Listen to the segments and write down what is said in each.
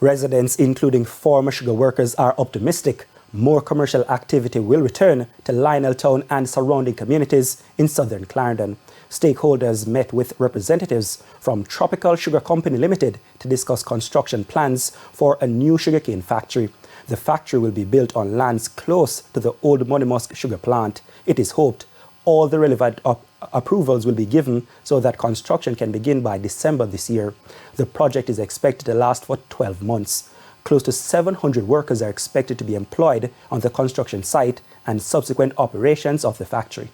Residents, including former sugar workers, are optimistic more commercial activity will return to Lionel Town and surrounding communities in southern Clarendon. Stakeholders met with representatives from Tropical Sugar Company Limited to discuss construction plans for a new sugarcane factory. The factory will be built on lands close to the old Monimusk sugar plant. It is hoped all the relevant approvals will be given so that construction can begin by December this year. The project is expected to last for 12 months. Close to 700 workers are expected to be employed on the construction site and subsequent operations of the factory.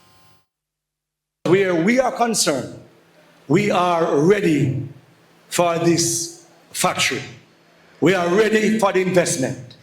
Where we are concerned, we are ready for this factory. We are ready for the investment.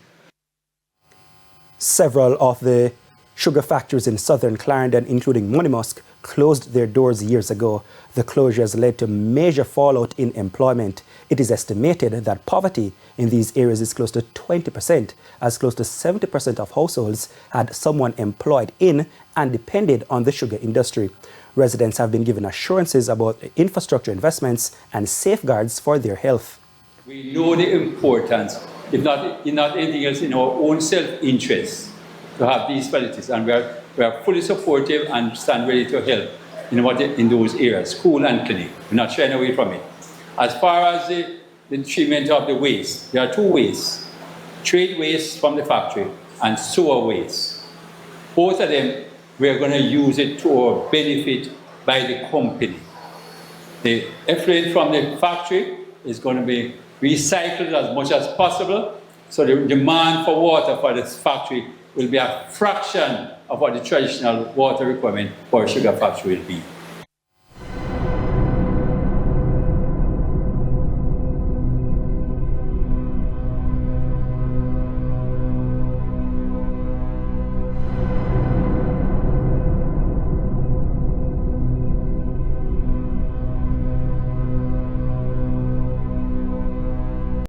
Several of the sugar factories in southern Clarendon, including Monimusk, closed their doors years ago. The closures led to major fallout in employment. It is estimated that poverty in these areas is close to 20%, as close to 70% of households had someone employed in and depended on the sugar industry. Residents have been given assurances about infrastructure investments and safeguards for their health. We know the importance, if not anything else, in our own self-interest to have these facilities, and we are fully supportive and stand ready to help in those areas, school and clinic. We're not shying away from it. As far as the treatment of the waste, there are two wastes: trade waste from the factory and sewer waste. Both of them, we are going to use it to our benefit by the company. The effluent from the factory is going to be recycled as much as possible, so the demand for water for this factory will be a fraction of what the traditional water requirement for a sugar factory will be.